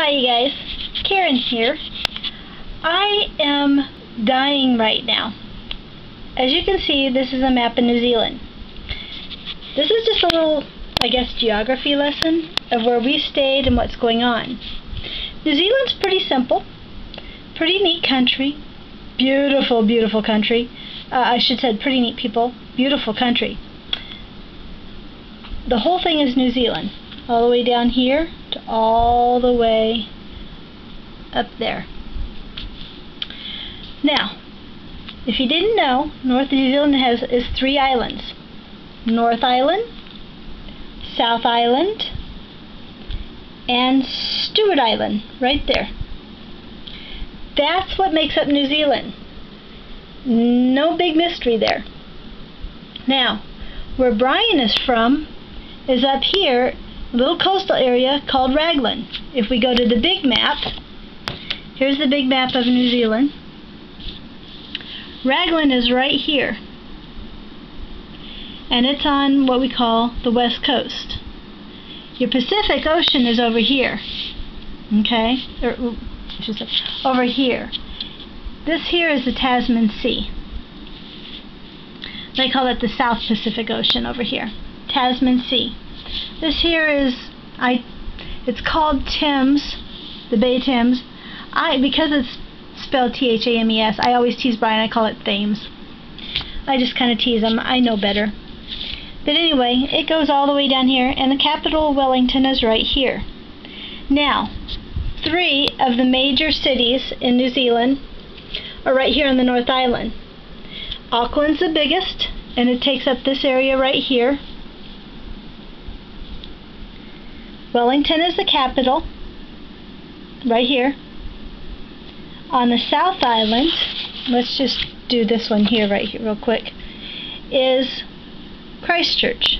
Hi you guys, Karen here. I am dying right now. As you can see, this is a map of New Zealand. This is just a little, I guess, geography lesson of where we stayed and what's going on. New Zealand's pretty simple, pretty neat country, beautiful, beautiful country. I should say pretty neat people, beautiful country. The whole thing is New Zealand, all the way down here to all the way up there. Now, if you didn't know, North New Zealand is 3 islands. North Island, South Island, and Stewart Island, right there. That's what makes up New Zealand. No big mystery there. Now, where Brian is from is up here, a little coastal area called Raglan. If we go to the big map, here's the big map of New Zealand. Raglan is right here, and it's on what we call the west coast. Your Pacific Ocean is over here, okay? Or, I should say, over here. This here is the Tasman Sea. They call it the South Pacific Ocean over here. Tasman Sea. This here is, it's called Thames, the Bay Thames. Because it's spelled T-H-A-M-E-S, I always tease Brian, I call it Thames. I just kind of tease him, I know better. But anyway, it goes all the way down here, and the capital, Wellington, is right here. Now, 3 of the major cities in New Zealand are right here on the North Island. Auckland's the biggest, and it takes up this area right here. Wellington is the capital, right here. On the South Island, let's just do this one here, right here, real quick, is Christchurch.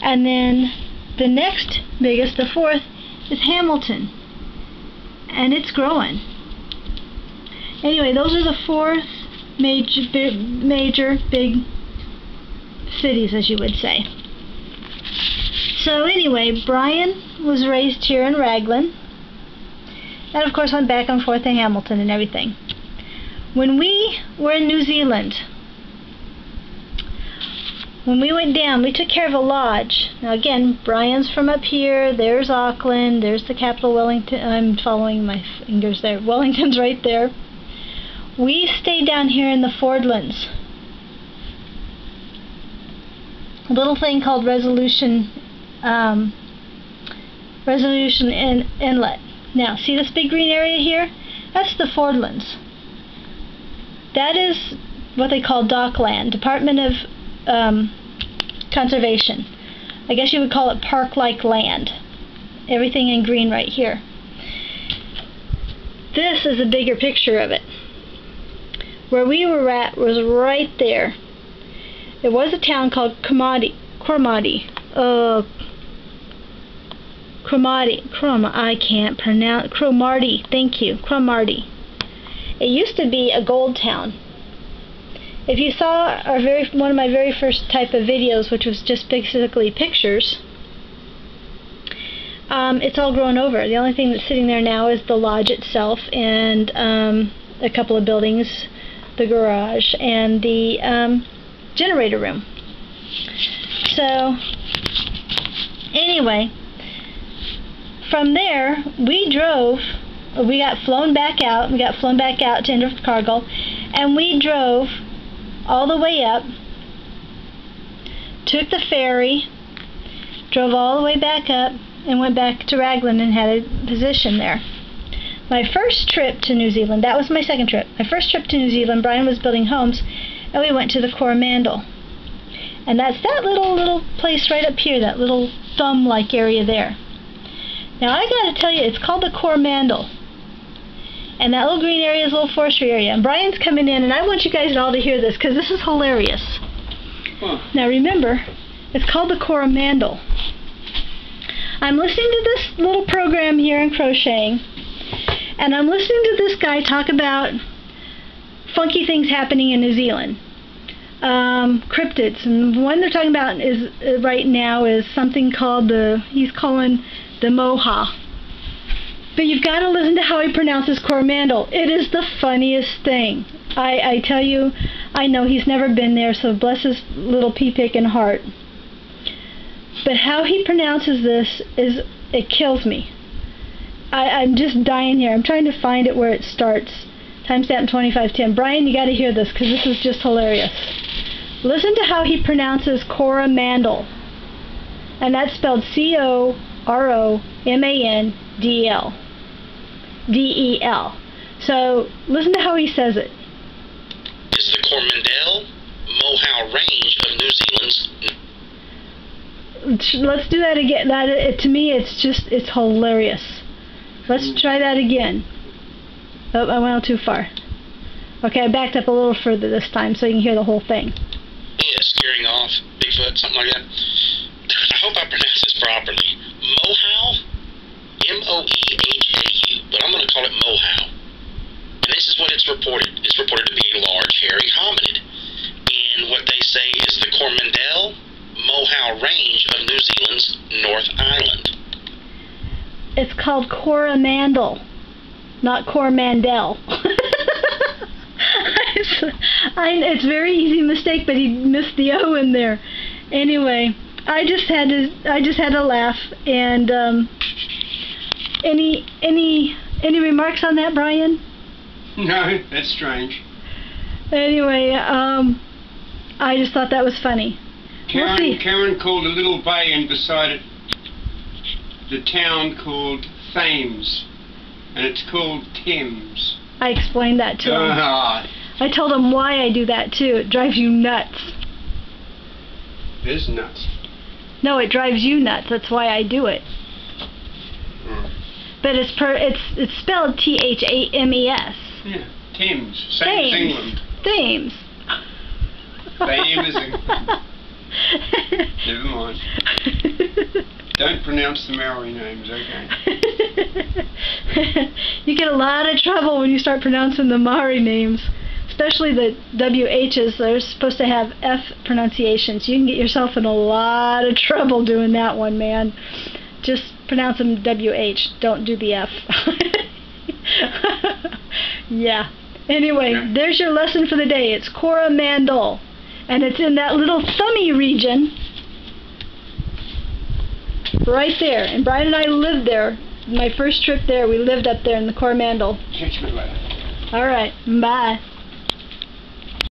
And then the next biggest, the 4th, is Hamilton. And it's growing. Anyway, those are the 4 major big cities, as you would say. So anyway, Brian was raised here in Raglan, and of course went back and forth to Hamilton and everything. When we were in New Zealand, when we went down, we took care of a lodge. Now again, Brian's from up here, there's Auckland, there's the capital, Wellington. I'm following my fingers there. Wellington's right there. We stayed down here in the Fordlands. A little thing called Resolution Inlet. Now, see this big green area here? That's the Fordlands. That is what they call Dockland, Department of Conservation. I guess you would call it park-like land. Everything in green right here. This is a bigger picture of it. Where we were at was right there. It was a town called Cromarty. I can't pronounce. Cromarty, thank you, Cromarty. It used to be a gold town. If you saw one of my very first type of videos, which was just basically pictures, it's all grown over. The only thing that's sitting there now is the lodge itself and a couple of buildings, the garage, and the generator room. So, anyway, from there, we got flown back out to Invercargill, and we drove all the way up, took the ferry, drove all the way back up, and went back to Raglan and had a position there. My first trip to New Zealand, that was my second trip. My first trip to New Zealand, Brian was building homes, and we went to the Coromandel. And that's that little place right up here, that little thumb-like area there. Now I gotta tell you, it's called the Coromandel. And that little green area is a little forestry area. And Brian's coming in, and I want you guys all to hear this, because this is hilarious. Huh. Now remember, it's called the Coromandel. I'm listening to this little program here in crocheting, and I'm listening to this guy talk about funky things happening in New Zealand. Cryptids, and one they're talking about is right now is something called he's calling the Moha. But you've got to listen to how he pronounces Coromandel. It is the funniest thing. I tell you, I know he's never been there, so bless his little pea-picking heart. But how he pronounces this it kills me. I'm just dying here. I'm trying to find it where it starts. Timestamp 2510. Brian, you got to hear this because this is just hilarious. Listen to how he pronounces Coromandel. And that's spelled Coromandel. D-E-L. So listen to how he says it. It's the Coromandel Mohau range of New Zealand's. Let's do that again. To me, it's hilarious. Let's try that again. Oh, I went out too far. Okay, I backed up a little further this time so you can hear the whole thing. Yeah, scaring off Bigfoot, something like that. I hope I pronounce this properly. Mohau? M-O-E-H-A-U, but I'm going to call it Mohau. And this is what it's reported. It's reported to be a large, hairy hominid. And what they say is the Coromandel Mohau range of New Zealand's North Island. It's called Coromandel, not Coromandel. It's a very easy mistake, but he missed the O in there. Anyway, I just had to laugh. And any remarks on that, Brian? No, that's strange. Anyway, I just thought that was funny. Karen called a little bay and beside it the town called Thames, and it's called Thames. I explained that to him. I told him why I do that too. It drives you nuts. It is nuts. No, it drives you nuts. That's why I do it. But it's spelled T-H-A-M-E-S. Yeah, Thames. Same as England. Thames. Same as England. Never mind. Don't pronounce the Maori names, okay? You get a lot of trouble when you start pronouncing the Maori names, especially the WHs. They're supposed to have F pronunciations. You can get yourself in a lot of trouble doing that one, man. Just pronounce them WH. Don't do the F. Yeah. Anyway, there's your lesson for the day. It's Coromandel. And it's in that little thummy region right there. And Brian and I lived there. My first trip there, we lived up there in the Coromandel. Catch me later. All right. Bye.